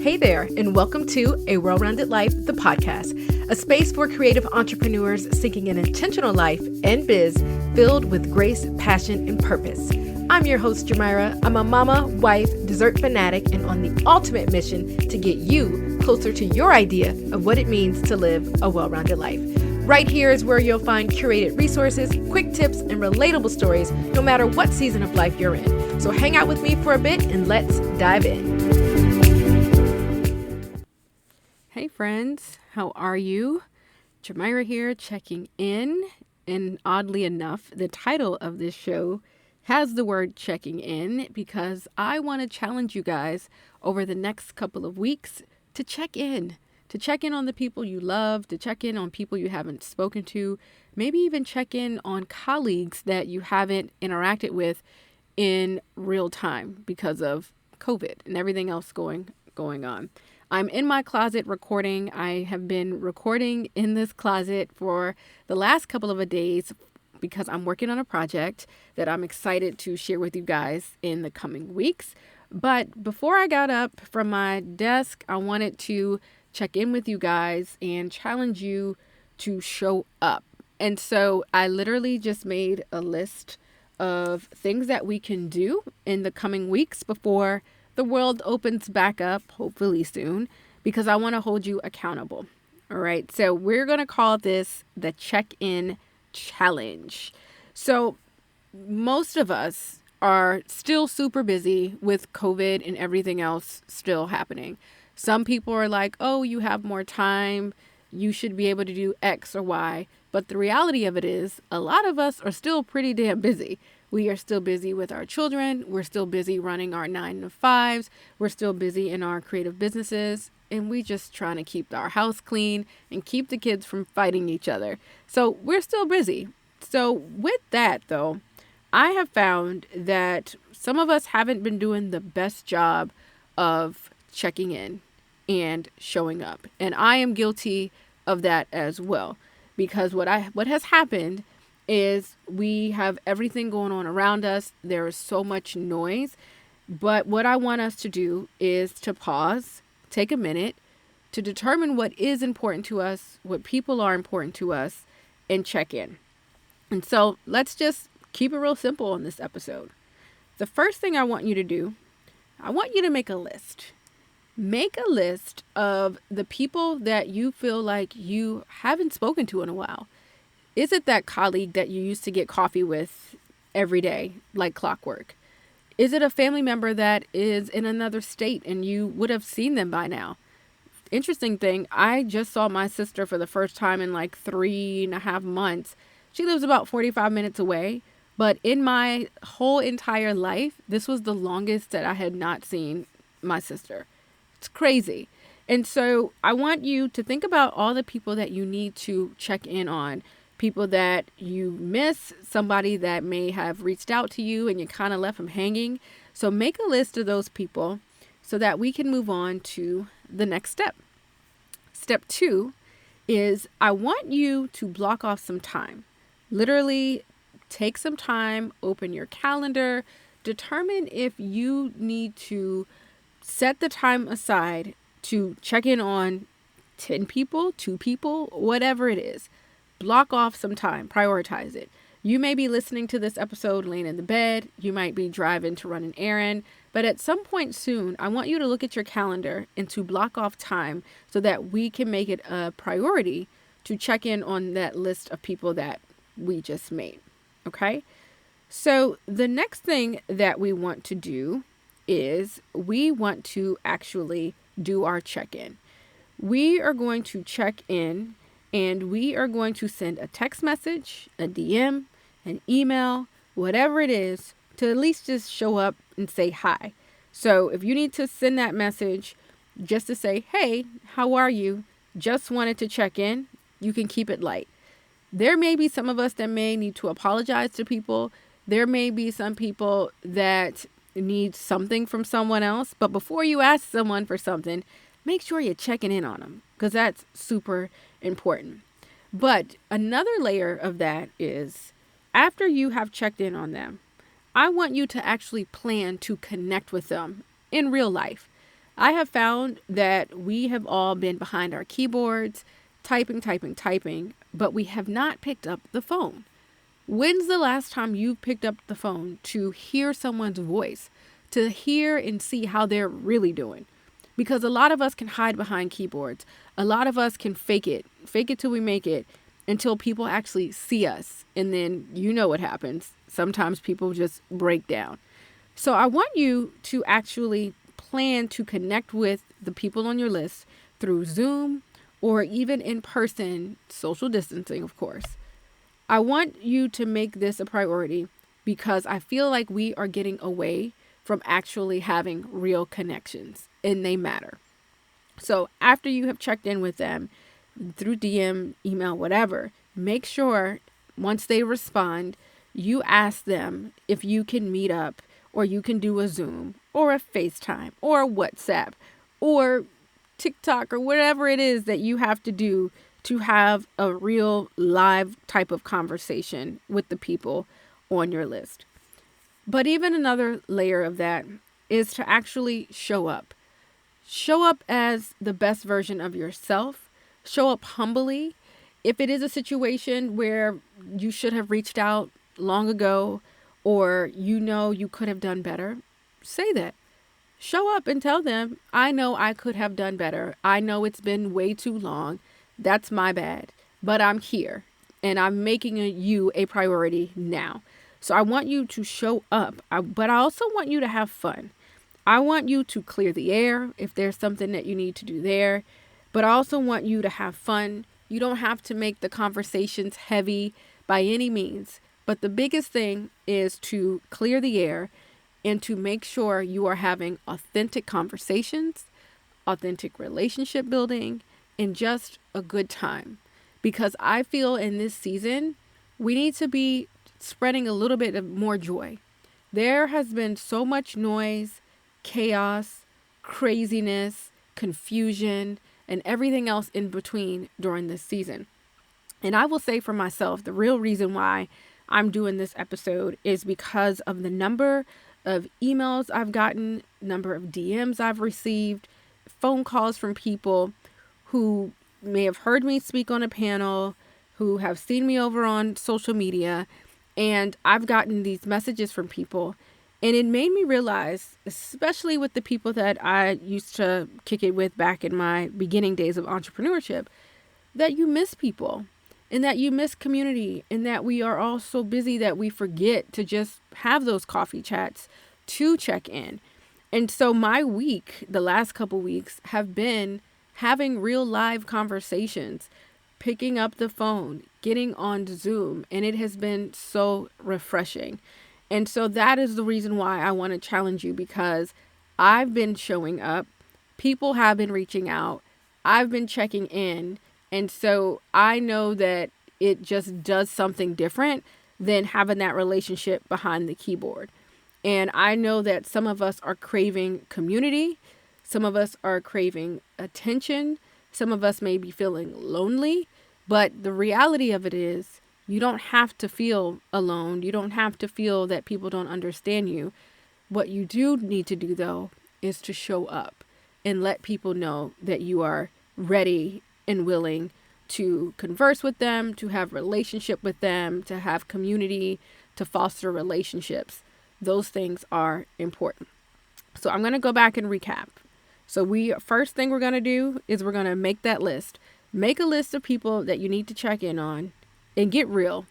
Hey there, and welcome to A Well-Rounded Life, the podcast, a space for creative entrepreneurs seeking an intentional life and biz filled with grace, passion, and purpose. I'm your host, Jamira. I'm a mama, wife, dessert fanatic, and on the ultimate mission to get you closer to your idea of what it means to live a well-rounded life. Right here is where you'll find curated resources, quick tips, and relatable stories, no matter what season of life you're in. So hang out with me for a bit and let's dive in. Hey friends, how are you? Jamira here checking in. And oddly enough, the title of this show has the word checking in because I want to challenge you guys over the next couple of weeks to check in on the people you love, to check in on people you haven't spoken to, maybe even check in on colleagues that you haven't interacted with in real time because of COVID and everything else going on. I'm in my closet recording. I have been recording in this closet for the last couple of days because I'm working on a project that I'm excited to share with you guys in the coming weeks. But before I got up from my desk, I wanted to check in with you guys and challenge you to show up. And so I literally just made a list of things that we can do in the coming weeks before the world opens back up, hopefully soon, because I want to hold you accountable. All right. So we're going to call this the check-in challenge. So most of us are still super busy with COVID and everything else still happening. Some people are like, oh, you have more time. You should be able to do X or Y. But the reality of it is a lot of us are still pretty damn busy. We are still busy with our children. We're still busy running our 9-to-5s. We're still busy in our creative businesses. And we just trying to keep our house clean and keep the kids from fighting each other. So we're still busy. So with that, though, I have found that some of us haven't been doing the best job of checking in and showing up. And I am guilty of that as well. Because what has happened is we have everything going on around us. There is so much noise. But what I want us to do is to pause, take a minute to determine what is important to us, what people are important to us, and check in. And so let's just keep it real simple on this episode. The first thing I want you to do, I want you to make a list. Make a list of the people that you feel like you haven't spoken to in a while. Is it that colleague that you used to get coffee with every day, like clockwork? Is it a family member that is in another state and you would have seen them by now? Interesting thing, I just saw my sister for the first time in like 3.5 months. She lives about 45 minutes away, but in my whole entire life, this was the longest that I had not seen my sister. It's crazy. And so I want you to think about all the people that you need to check in on. People that you miss, somebody that may have reached out to you and you kind of left them hanging. So make a list of those people so that we can move on to the next step. Step 2 is I want you to block off some time. Literally take some time, open your calendar, determine if you need to set the time aside to check in on 10 people, 2 people, whatever it is. Block off some time, prioritize it. You may be listening to this episode laying in the bed. You might be driving to run an errand. But at some point soon, I want you to look at your calendar and to block off time so that we can make it a priority to check in on that list of people that we just made. Okay? So the next thing that we want to do is we want to actually do our check-in. We are going to check in and we are going to send a text message, a DM, an email, whatever it is, to at least just show up and say hi. So if you need to send that message just to say, hey, how are you? Just wanted to check in, you can keep it light. There may be some of us that may need to apologize to people. There may be some people that need something from someone else. But before you ask someone for something, make sure you're checking in on them because that's super important. But another layer of that is after you have checked in on them, I want you to actually plan to connect with them in real life. I have found that we have all been behind our keyboards, typing, but we have not picked up the phone. When's the last time you picked up the phone to hear someone's voice, to hear and see how they're really doing? Because a lot of us can hide behind keyboards. A lot of us can fake it till we make it, until people actually see us. And then you know what happens. Sometimes people just break down. So I want you to actually plan to connect with the people on your list through Zoom or even in person, social distancing, of course. I want you to make this a priority because I feel like we are getting away from actually having real connections, and they matter. So after you have checked in with them through DM, email, whatever, make sure once they respond, you ask them if you can meet up or you can do a Zoom or a FaceTime or a WhatsApp or TikTok or whatever it is that you have to do to have a real live type of conversation with the people on your list. But even another layer of that is to actually show up. Show up as the best version of yourself. Show up humbly. If it is a situation where you should have reached out long ago or you know you could have done better, say that. Show up and tell them, I know I could have done better. I know it's been way too long. That's my bad. But I'm here and I'm making you a priority now. So I want you to show up, but I also want you to have fun. I want you to clear the air if there's something that you need to do there. But I also want you to have fun. You don't have to make the conversations heavy by any means. But the biggest thing is to clear the air and to make sure you are having authentic conversations, authentic relationship building, and just a good time. Because I feel in this season, we need to be spreading a little bit of more joy. There has been so much noise, chaos, craziness, confusion, and everything else in between during this season. And I will say for myself, the real reason why I'm doing this episode is because of the number of emails I've gotten, number of DMs I've received, phone calls from people who may have heard me speak on a panel, who have seen me over on social media, and I've gotten these messages from people. And it made me realize, especially with the people that I used to kick it with back in my beginning days of entrepreneurship, that you miss people and that you miss community and that we are all so busy that we forget to just have those coffee chats to check in. And so my week, the last couple weeks, have been having real live conversations, picking up the phone, getting on Zoom, and it has been so refreshing. And so that is the reason why I want to challenge you, because I've been showing up. People have been reaching out. I've been checking in. And so I know that it just does something different than having that relationship behind the keyboard. And I know that some of us are craving community. Some of us are craving attention. Some of us may be feeling lonely. But the reality of it is, you don't have to feel alone. You don't have to feel that people don't understand you. What you do need to do, though, is to show up and let people know that you are ready and willing to converse with them, to have relationship with them, to have community, to foster relationships. Those things are important. So I'm going to go back and recap. So first thing we're going to do is we're going to make that list. Make a list of people that you need to check in on and get real.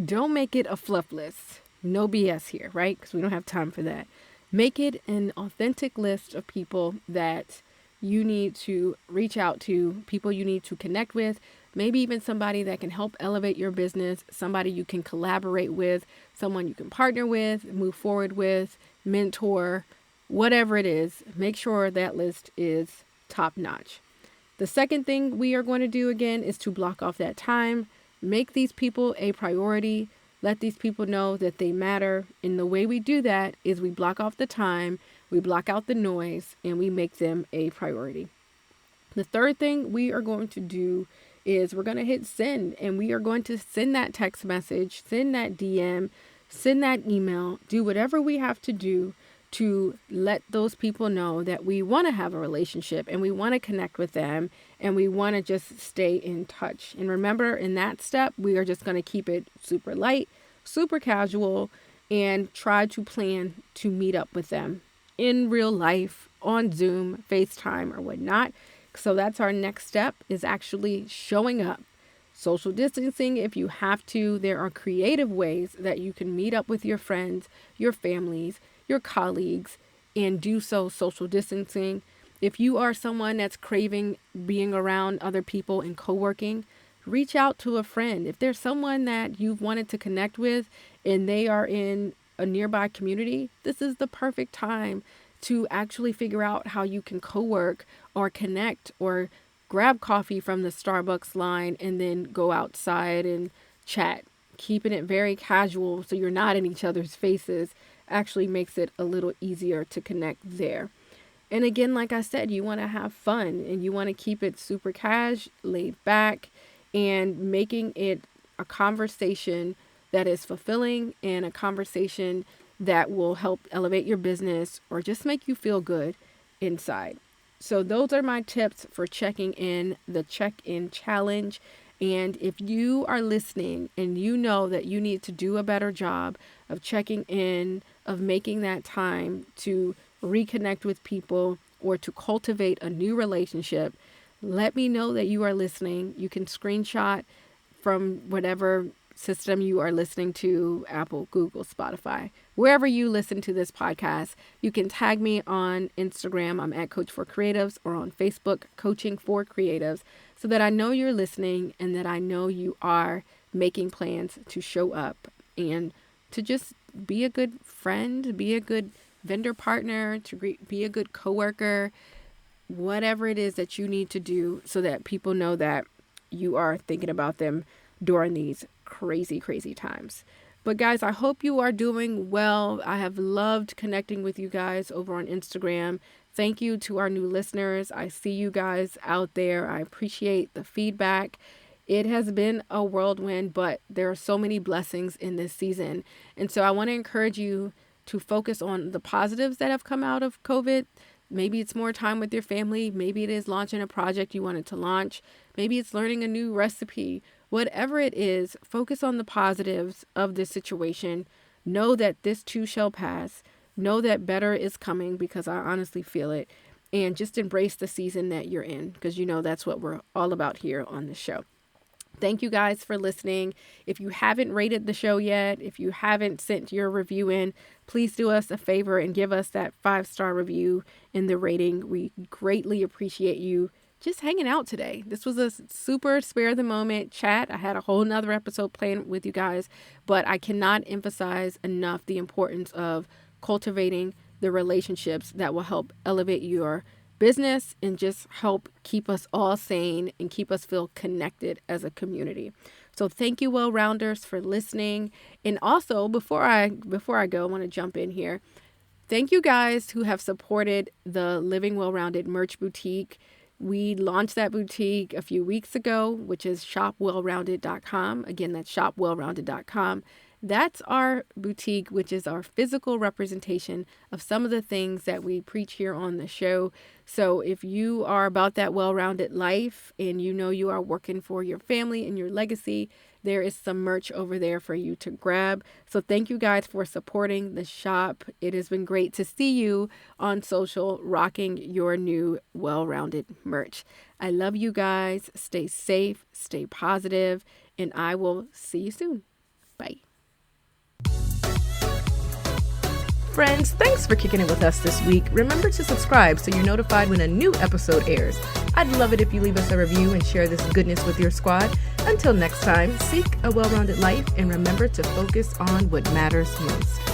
Don't make it a fluff list. No BS here, right? Because we don't have time for that. Make it an authentic list of people that you need to reach out to, people you need to connect with, maybe even somebody that can help elevate your business, somebody you can collaborate with, someone you can partner with, move forward with, mentor, whatever it is. Make sure that list is top notch. The second thing we are going to do again is to block off that time. Make these people a priority. Let these people know that they matter. And the way we do that is we block off the time, we block out the noise, and we make them a priority. The third thing we are going to do is we're going to hit send, and we are going to send that text message, send that DM, send that email, do whatever we have to do to let those people know that we want to have a relationship and we want to connect with them and we want to just stay in touch. And remember, in that step, we are just going to keep it super light, super casual, and try to plan to meet up with them in real life, on Zoom, FaceTime, or whatnot. So that's our next step, is actually showing up. Social distancing if you have to. There are creative ways that you can meet up with your friends, your families, your colleagues, and do so social distancing. If you are someone that's craving being around other people and co-working, reach out to a friend. If there's someone that you've wanted to connect with and they are in a nearby community, this is the perfect time to actually figure out how you can co-work or connect or grab coffee from the Starbucks line and then go outside and chat. Keeping it very casual so you're not in each other's faces actually makes it a little easier to connect there. And again, like I said, you want to have fun and you want to keep it super cash, laid back, and making it a conversation that is fulfilling and a conversation that will help elevate your business or just make you feel good inside. So those are my tips for checking in, the check-in challenge. And if you are listening and you know that you need to do a better job of checking in, of making that time to reconnect with people or to cultivate a new relationship, let me know that you are listening. You can screenshot from whatever system you are listening to, Apple, Google, Spotify, wherever you listen to this podcast. You can tag me on Instagram. I'm at Coach for Creatives, or on Facebook, Coaching for Creatives, so that I know you're listening and that I know you are making plans to show up and to just be a good friend, be a good vendor partner, to be a good coworker, whatever it is that you need to do so that people know that you are thinking about them during these crazy, crazy times. But guys, I hope you are doing well. I have loved connecting with you guys over on Instagram. Thank you to our new listeners. I see you guys out there. I appreciate the feedback. It has been a whirlwind, but there are so many blessings in this season. And so I want to encourage you to focus on the positives that have come out of COVID. Maybe it's more time with your family. Maybe it is launching a project you wanted to launch. Maybe it's learning a new recipe. Whatever it is, focus on the positives of this situation. Know that this too shall pass. Know that better is coming, because I honestly feel it. And just embrace the season that you're in, because you know that's what we're all about here on the show. Thank you guys for listening. If you haven't rated the show yet, if you haven't sent your review in, please do us a favor and give us that 5-star review in the rating. We greatly appreciate you just hanging out today. This was a super spare the moment chat. I had a whole nother episode planned with you guys, but I cannot emphasize enough the importance of cultivating the relationships that will help elevate your business and just help keep us all sane and keep us feel connected as a community. So thank you, Well-Rounders, for listening. And also, before I go, I want to jump in here. Thank you guys who have supported the Living Well-Rounded merch boutique. We launched that boutique a few weeks ago, which is shopwellrounded.com. Again, that's shopwellrounded.com. That's our boutique, which is our physical representation of some of the things that we preach here on the show. So if you are about that well-rounded life and you know you are working for your family and your legacy, there is some merch over there for you to grab. So thank you guys for supporting the shop. It has been great to see you on social rocking your new well-rounded merch. I love you guys. Stay safe, stay positive, and I will see you soon. Bye. Friends, thanks for kicking it with us this week. Remember to subscribe so you're notified when a new episode airs. I'd love it if you leave us a review and share this goodness with your squad. Until next time, seek a well-rounded life and remember to focus on what matters most.